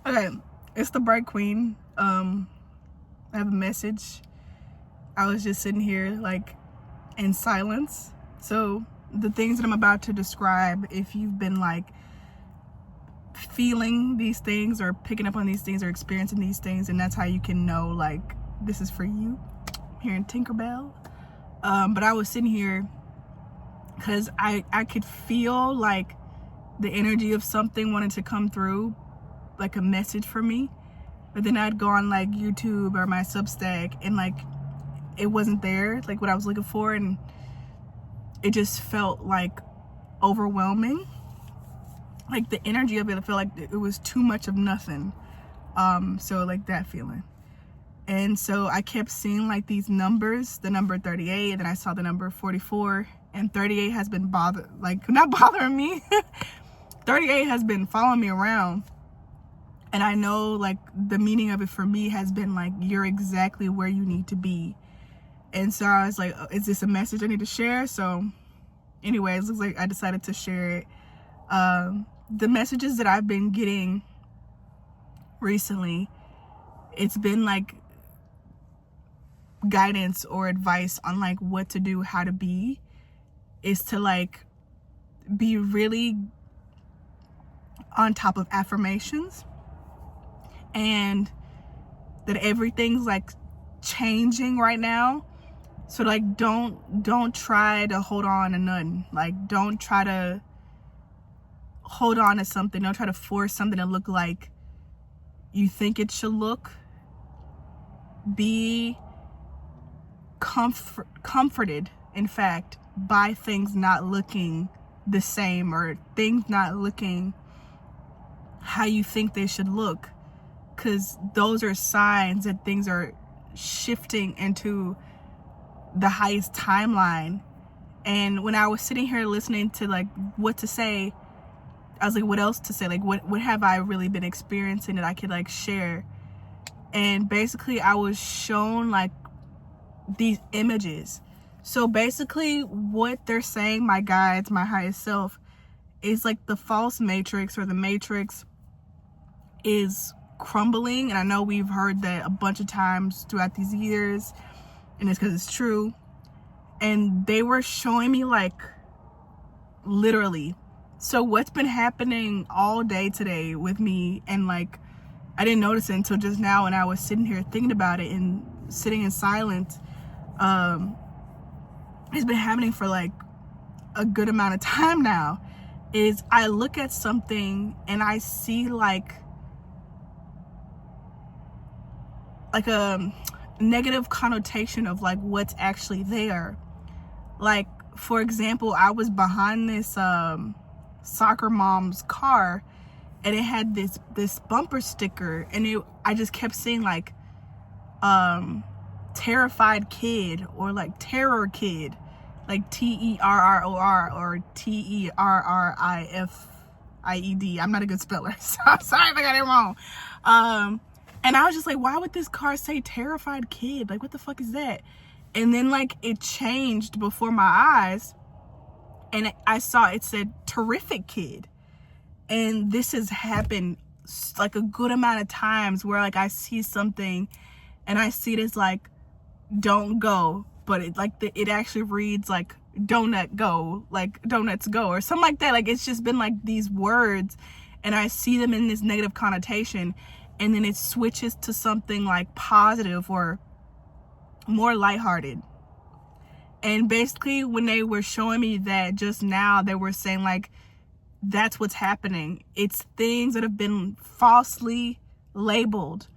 Okay, it's the Bright Queen. I have a message. I was just sitting here like in silence. So the things that I'm about to describe, if you've been like feeling these things or picking up on these things or experiencing these things, and that's how you can know like this is for you, here in Tinkerbell. But I was sitting here because I could feel like the energy of something wanted to come through, like a message for me. But then I'd go on like YouTube or my Substack, and like it wasn't there, like what I was looking for, and it just felt like overwhelming. Like the energy of it, I felt like it was too much of nothing. So like that feeling. And so I kept seeing like these numbers, the number 38, and then I saw the number 44, and 38 has been not bothering me. 38 has been following me around. And I know like the meaning of it for me has been like, you're exactly where you need to be. And so I was like, is this a message I need to share? So anyways, it looks like I decided to share it. The messages that I've been getting recently, it's been like guidance or advice on like what to do, how to be, is to like be really on top of affirmations, and that everything's like changing right now. So like don't try to hold on to nothing. Like don't try to hold on to something. Don't try to force something to look like you think it should look. Be comforted, in fact, by things not looking the same, or things not looking how you think they should look, because those are signs that things are shifting into the highest timeline. And when I was sitting here listening to like what to say, I was like, what else to say? Like what have I really been experiencing that I could like share? And basically I was shown like these images. So basically what they're saying, my guides, my highest self, is like the false matrix or the matrix is crumbling. And I know we've heard that a bunch of times throughout these years, and it's because it's true. And they were showing me like literally. So what's been happening all day today with me, and like I didn't notice it until just now when I was sitting here thinking about it and sitting in silence, it's been happening for like a good amount of time now, is I look at something and I see like a negative connotation of like what's actually there. Like for example, I was behind this soccer mom's car, and it had this bumper sticker, and I just kept seeing like terrified kid, or like terror kid, like TERROR or TERRIFIED. I'm not a good speller, so sorry if I got it wrong. And I was just like, why would this car say terrified kid? Like what the fuck is that? And then like it changed before my eyes, and I saw it said terrific kid. And this has happened like a good amount of times where like I see something and I see it as like don't go, but it like it actually reads like donut go, like donuts go, or something like that. Like it's just been like these words, and I see them in this negative connotation, and then it switches to something like positive or more lighthearted. And basically when they were showing me that just now, they were saying like that's what's happening. It's things that have been falsely labeled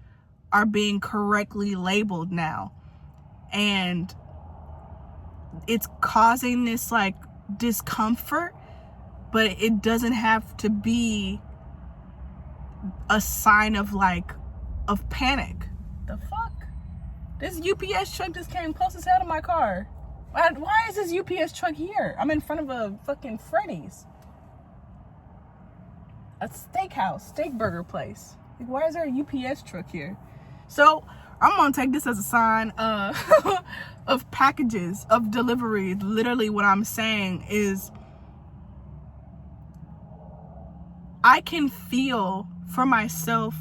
are being correctly labeled now, and it's causing this like discomfort, but it doesn't have to be a sign of like of panic. The fuck? This UPS truck just came close as hell to my car. Why is this UPS truck here? I'm in front of a fucking Freddy's, a steakhouse, steak burger place. Like, why is there a UPS truck here? So I'm gonna take this as a sign of packages, of delivery. Literally what I'm saying is I can feel for myself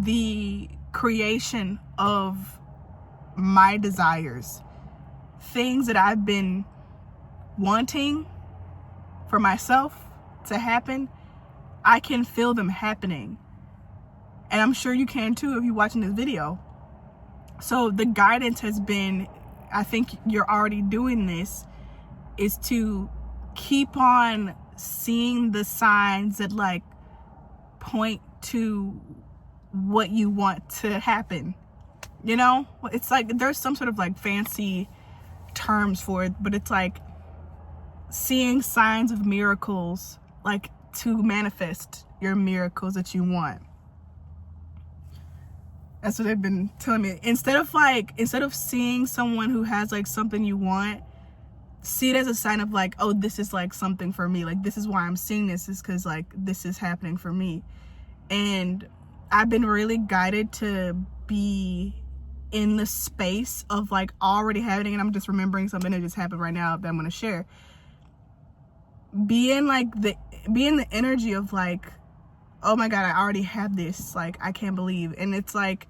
the creation of my desires, things that I've been wanting for myself to happen. I can feel them happening, and I'm sure you can too if you're watching this video. So the guidance has been, I think you're already doing this, is to keep on seeing the signs that like point to what you want to happen. You know, it's like there's some sort of like fancy terms for it, but it's like seeing signs of miracles, like to manifest your miracles that you want. That's what they've been telling me. Instead of seeing someone who has like something you want, see it as a sign of like, oh, this is like something for me. Like, this is why I'm seeing this, is because like this is happening for me. And I've been really guided to be in the space of like already having, and I'm just remembering something that just happened right now that I'm going to share. Be in the energy of like, oh my God, I already have this. Like, I can't believe. And it's like,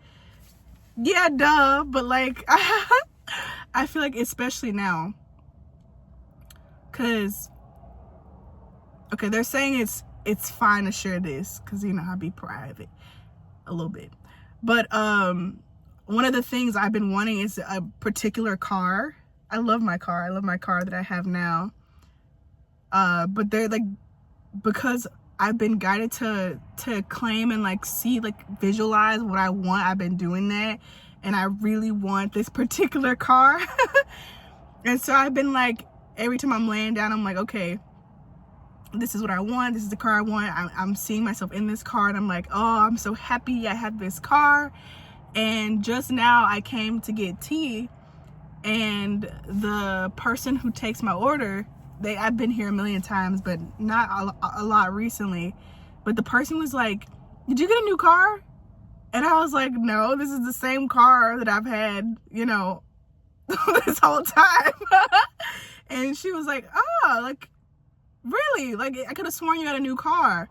yeah, duh. But like, I feel like especially now, cause okay, they're saying it's fine to share this, cause you know I'll be private a little bit. But one of the things I've been wanting is a particular car. I love my car. I love my car that I have now. But they're like, because I've been guided to claim and like see, like visualize what I want. I've been doing that, and I really want this particular car. And so I've been like, every time I'm laying down, I'm like, okay, this is what I want. This is the car I want. I'm seeing myself in this car, and I'm like, oh, I'm so happy I have this car. And just now I came to get tea, and the person who takes my order, I've been here a million times, but not a lot recently. But the person was like, did you get a new car? And I was like, no, this is the same car that I've had, you know, this whole time. And she was like, oh, like, really? Like, I could have sworn you got a new car.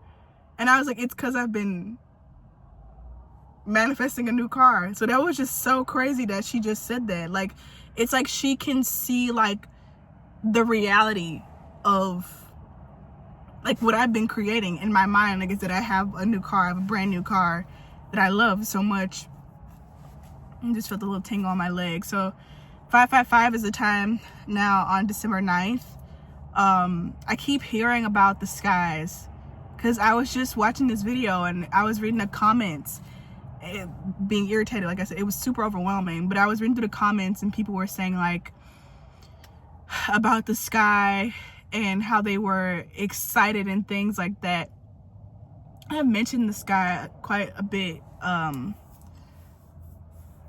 And I was like, it's because I've been manifesting a new car. So that was just so crazy that she just said that. Like, it's like she can see like the reality of like what I've been creating in my mind. Like, is that I have a new car, I have a brand new car that I love so much. I just felt a little tingle on my leg. So 555 is the time now on December 9th. I keep hearing about the skies because I was just watching this video and I was reading the comments, being irritated. Like I said, it was super overwhelming, but I was reading through the comments and people were saying like about the sky and how they were excited and things like that. I have mentioned the sky quite a bit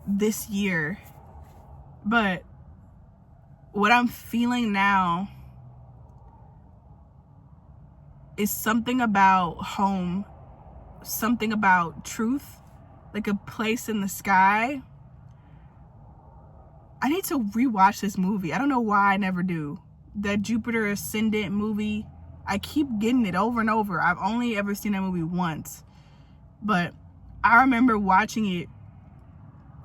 this year, but what I'm feeling now is something about home, something about truth, like a place in the sky. I need to rewatch this movie. I don't know why I never do. That Jupiter Ascendant movie, I keep getting it over and over. I've only ever seen that movie once, but I remember watching it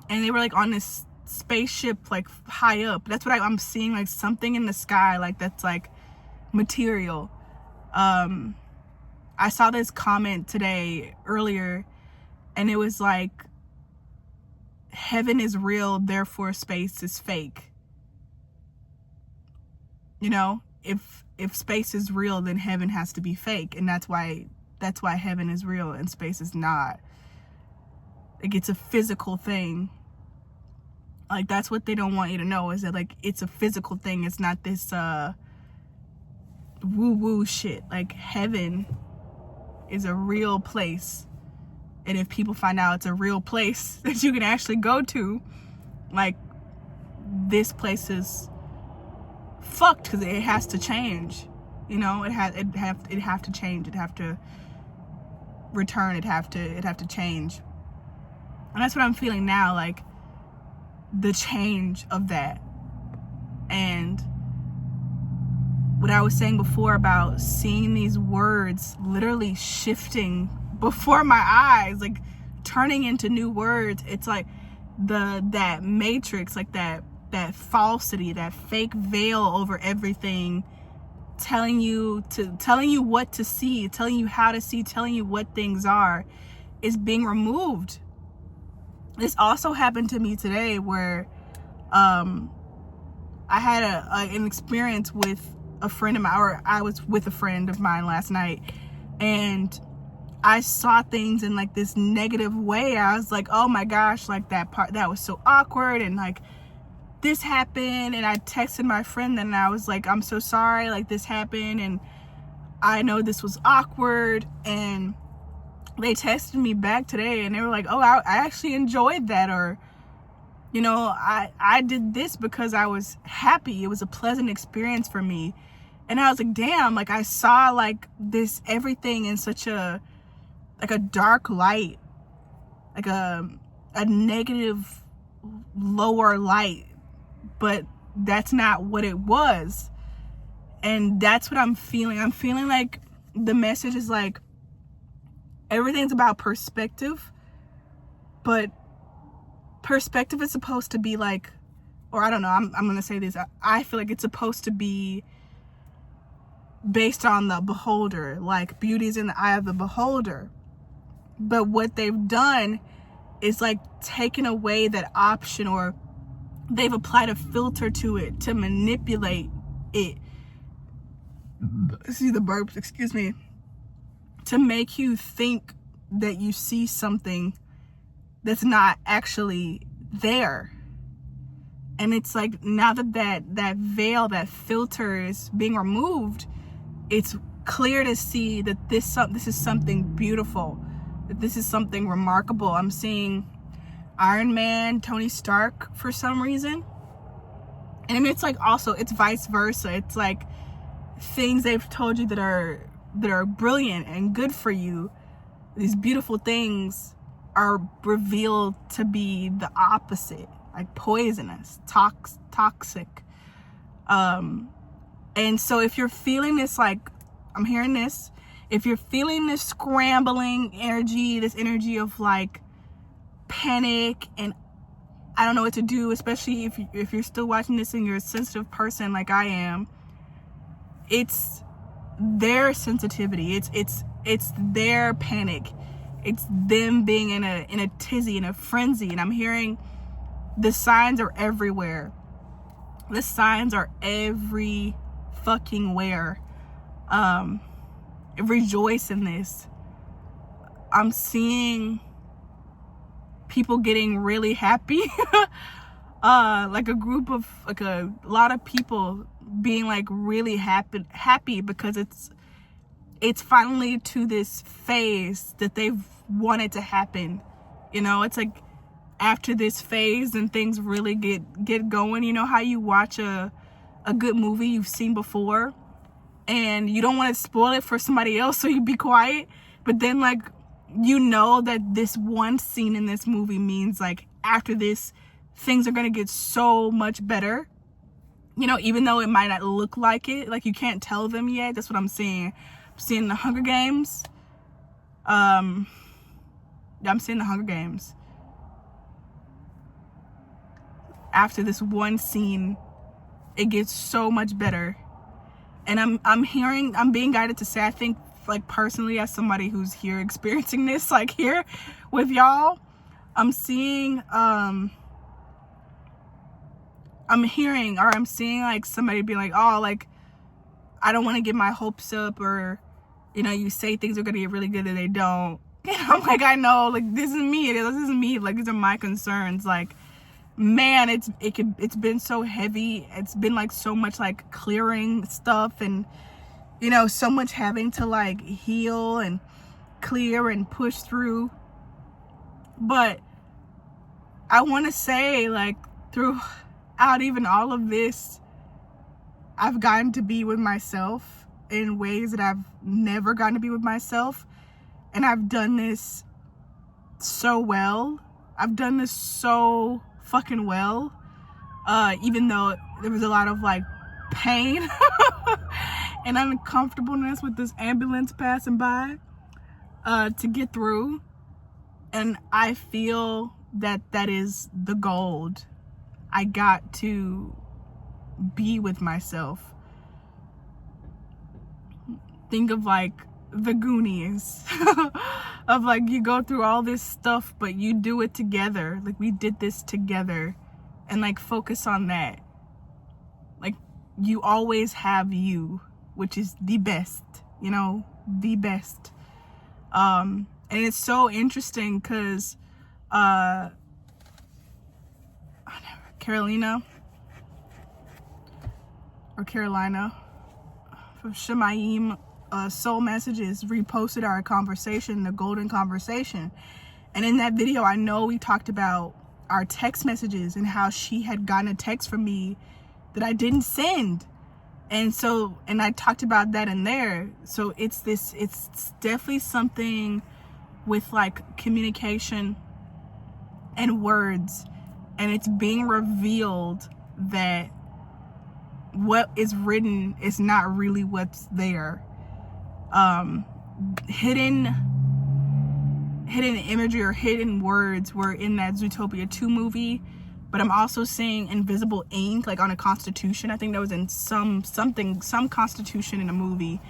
and they were like on this spaceship like high up. That's what I'm seeing, like something in the sky, like that's like material. I saw this comment today earlier and it was like, heaven is real, therefore space is fake. You know, if space is real, then heaven has to be fake, and that's why heaven is real and space is not. Like, it's a physical thing. Like, that's what they don't want you to know, is that like it's a physical thing. It's not this woo-woo shit. Like, heaven is a real place. And if people find out it's a real place that you can actually go to, like, this place is fucked because it has to change. You know, it have to change. It have to return. It have to change. And that's what I'm feeling now, like the change of that. And what I was saying before about seeing these words literally shifting before my eyes, like turning into new words. It's like that matrix, like that falsity, that fake veil over everything, telling you what to see, telling you how to see, telling you what things are, is being removed. This also happened to me today, where I had an experience with a friend of mine, or I was with a friend of mine last night, and I saw things in like this negative way. I was like, oh my gosh, like that was so awkward, and like this happened. And I texted my friend and I was like, I'm so sorry, like this happened, and I know this was awkward. And they texted me back today and they were like, oh, I actually enjoyed that, or you know, I did this because I was happy. It was a pleasant experience for me. And I was like, damn, like I saw like this everything in such a dark light, like a negative lower light, but that's not what it was. And that's what I'm feeling. I'm feeling like the message is like, everything's about perspective, but perspective is supposed to be like, or I don't know, I'm gonna say this, I feel like it's supposed to be based on the beholder, like beauty's in the eye of the beholder. But what they've done is like taken away that option, or they've applied a filter to it to manipulate it. See the burps, excuse me. To make you think that you see something that's not actually there. And it's like, now that veil, that filter is being removed, it's clear to see that this is something beautiful, that this is something remarkable. I'm seeing Iron Man, Tony Stark for some reason. And it's like also, it's vice versa. It's like things they've told you that are brilliant and good for you, these beautiful things, are revealed to be the opposite, like poisonous, toxic. And so if you're feeling this, like I'm hearing this, if you're feeling this scrambling energy, this energy of like panic and I don't know what to do, especially if you're still watching this and you're a sensitive person like I am, it's their sensitivity, it's their panic, it's them being in a tizzy, in a frenzy. And I'm hearing the signs are everywhere. The signs are every fucking where. Rejoice in this. I'm seeing people getting really happy. Like a group of, like a lot of people being like really happy because it's finally to this phase that they've wanted to happen. You know, it's like after this phase and things really get going. You know how you watch a good movie you've seen before and you don't want to spoil it for somebody else, so you be quiet, but then like you know that this one scene in this movie means like after this things are gonna get so much better, you know, even though it might not look like it, like you can't tell them yet. That's what I'm seeing. I'm seeing the Hunger Games. I'm seeing the Hunger Games. After this one scene, it gets so much better. And I'm being guided to say, I think like personally, as somebody who's here experiencing this, like here with y'all, I'm seeing, I'm seeing like somebody be like, oh, like, I don't want to get my hopes up, or, you know, you say things are going to get really good and they don't. And I'm like, I know, like, this isn't me. This isn't me. Like, these are my concerns. Like, man, it's been so heavy. It's been like so much like clearing stuff, and, you know, so much having to like heal and clear and push through. But I want to say, like, throughout even all of this, I've gotten to be with myself in ways that I've never gotten to be with myself. And I've done this so well. I've done this so fucking well. Even though there was a lot of like pain and uncomfortableness with this ambulance passing by to get through. And I feel that that is the gold. I got to be with myself. Think of like the Goonies of like, you go through all this stuff, but you do it together. Like, we did this together, and like focus on that. Like, you always have you, which is the best, you know, the best. And it's so interesting because Carolina from Shemayim Soul Messages reposted our conversation, the golden conversation. And in that video, I know we talked about our text messages and how she had gotten a text from me that I didn't send. And I talked about that in there. So it's definitely something with like communication and words, and it's being revealed that what is written is not really what's there. Hidden imagery or hidden words were in that Zootopia 2 movie, but I'm also seeing invisible ink like on a constitution. I think that was in some constitution in a movie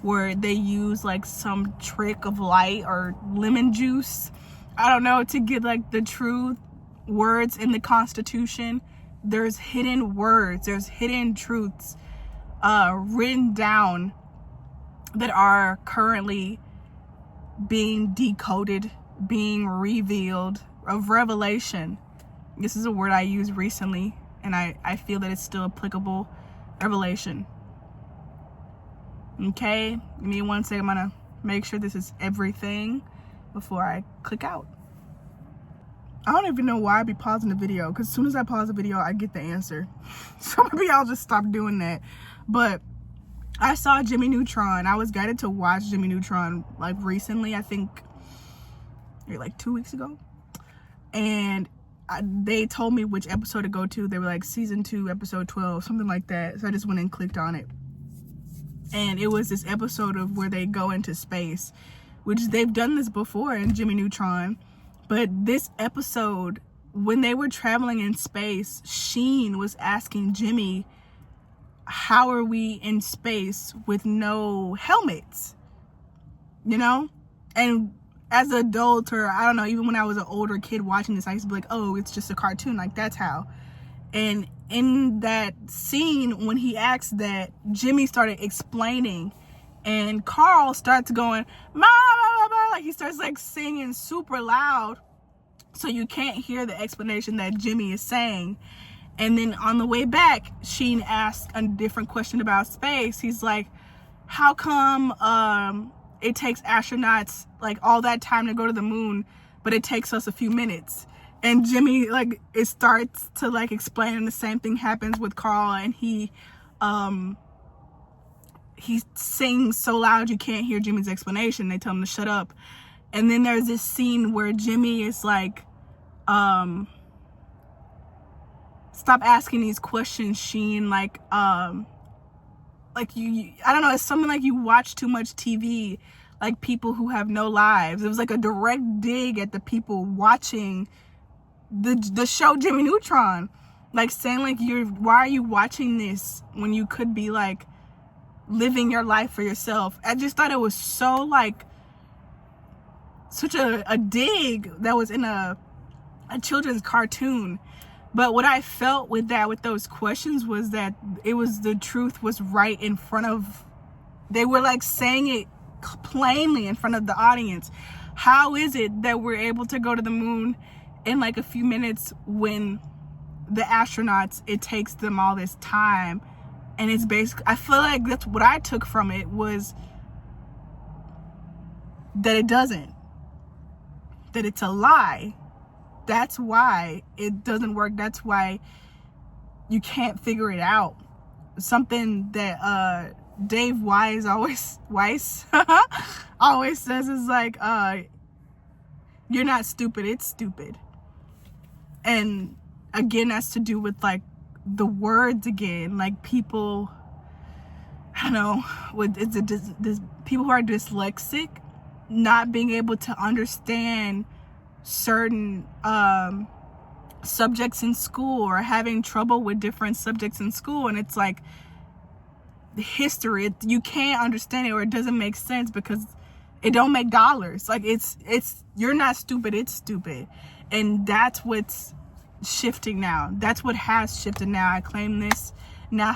where they use like some trick of light or lemon juice, I don't know, to get like the true words in the constitution. There's hidden words, there's hidden truths written down that are currently being decoded, being revealed, of revelation. This is a word I used recently, and I feel that it's still applicable. Revelation. Okay, give me 1 second. I'm gonna make sure this is everything before I click out. I don't even know why I be pausing the video, because as soon as I pause the video, I get the answer. So maybe I'll just stop doing that. But I saw Jimmy Neutron. I was guided to watch Jimmy Neutron like recently, I think like 2 weeks ago. And they told me which episode to go to. They were like season 2, episode 12, something like that. So I just went and clicked on it. And it was this episode of where they go into space, which they've done this before in Jimmy Neutron. But this episode, when they were traveling in space, Sheen was asking Jimmy, how are we in space with no helmets? You know? And as an adult, or I don't know, even when I was an older kid watching this, I used to be like, oh, it's just a cartoon. Like, that's how. And in that scene, when he asked that, Jimmy started explaining, and Carl starts going, ma, ma, ma, ma, like he starts like singing super loud, so you can't hear the explanation that Jimmy is saying. And then on the way back, Sheen asked a different question about space. He's like, how come it takes astronauts like all that time to go to the moon, but it takes us a few minutes? And Jimmy, like, it starts to like explain, and the same thing happens with Carl, and he sings so loud you can't hear Jimmy's explanation. They tell him to shut up. And then there's this scene where Jimmy is like, stop asking these questions, Sheen. Like you, I don't know, it's something like you watch too much TV, like people who have no lives. It was like a direct dig at the people watching the show Jimmy Neutron, like saying like, why are you watching this when you could be like living your life for yourself? I just thought it was so like such a dig that was in a children's cartoon. But what I felt with those questions was that it was, the truth was right in front of, they were like saying it plainly in front of the audience. How is it that we're able to go to the moon in like a few minutes when the astronauts, it takes them all this time? And it's basically, I feel like that's what I took from it, was that it doesn't, that it's a lie. That's why it doesn't work. That's why you can't figure it out. Something that Dave Weiss always says is like, you're not stupid, it's stupid. And again, that's to do with like the words again. Like people, I don't know, with people who are dyslexic not being able to understand certain subjects in school, or having trouble with different subjects in school, and it's like history, you can't understand it, or it doesn't make sense because it don't make dollars. Like it's you're not stupid, it's stupid. And that's what's shifting now. That's what has shifted now. I claim this. Yeah,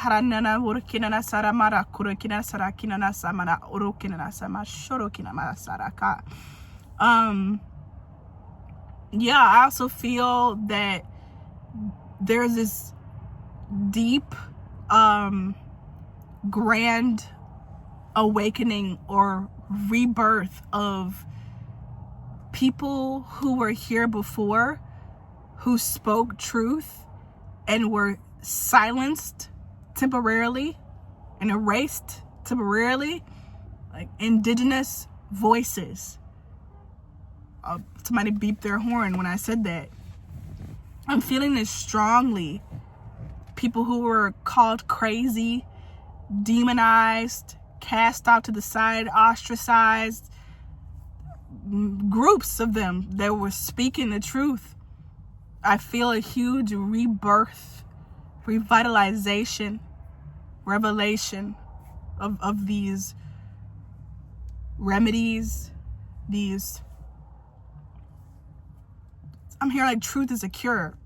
I also feel that there's this deep grand awakening or rebirth of people who were here before, who spoke truth and were silenced temporarily and erased temporarily, like indigenous voices. Somebody beeped their horn when I said that. I'm feeling this strongly. People who were called crazy, demonized, cast off to the side, ostracized, groups of them that were speaking the truth. I feel a huge rebirth, revitalization, revelation of these remedies, these, I'm hearing like truth is a cure.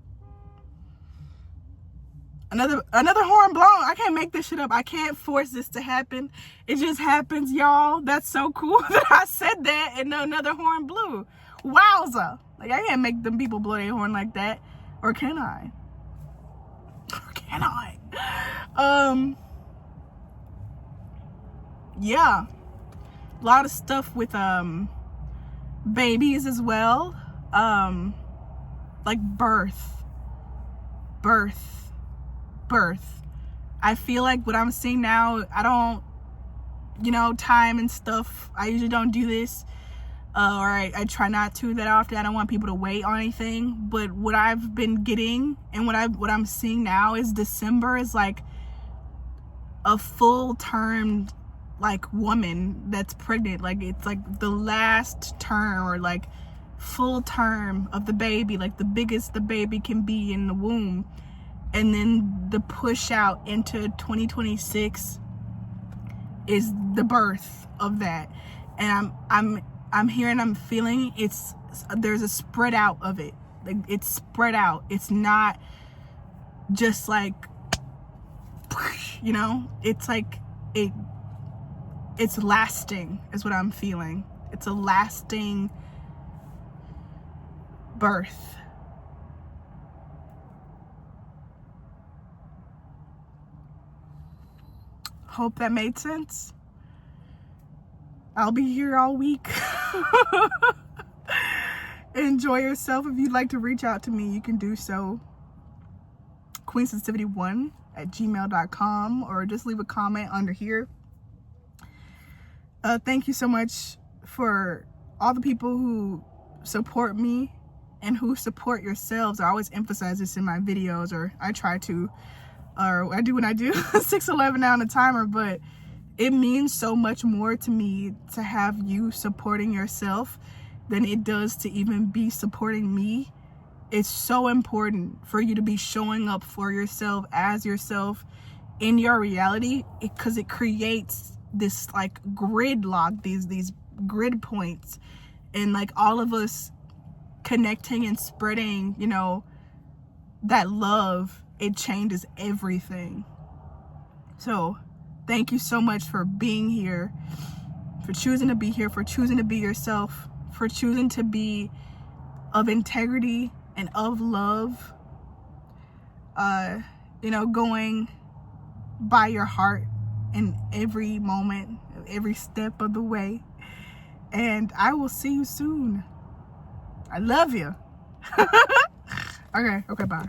Another horn blown. I can't make this shit up. I can't force this to happen. It just happens, y'all. That's so cool that I said that and another horn blew. Wowza. Like, I can't make them people blow their horn like that. Or can I? Or can I? Yeah. A lot of stuff with babies as well. Like birth. I feel like what I'm seeing now, I don't, time and stuff, I usually don't do this, or I try not to that often. I don't want people to wait on anything. But what I've been getting and what I'm seeing now is December is like a full-termed like woman that's pregnant. Like it's like the last term, or like full term of the baby, like the biggest the baby can be in the womb. And then the push out into 2026 is the birth of that. And I'm hearing, I'm feeling there's a spread out of it. Like it's spread out. It's not just like, it's like it's lasting is what I'm feeling. It's a lasting birth. Hope that made sense. I'll be here all week. Enjoy yourself. If you'd like to reach out to me, you can do so. queensensitivity1@gmail.com, or just leave a comment under here. Thank you so much for all the people who support me and who support yourselves. I always emphasize this in my videos, or I try to. Or I do when I do 6:11 now on the timer, but it means so much more to me to have you supporting yourself than it does to even be supporting me. It's so important for you to be showing up for yourself as yourself in your reality, because it creates this like gridlock, these grid points, and like all of us connecting and spreading, that love. It changes everything. So thank you so much for being here, for choosing to be here, for choosing to be yourself, for choosing to be of integrity and of love, going by your heart in every moment, every step of the way. And I will see you soon. I love you. Okay, bye.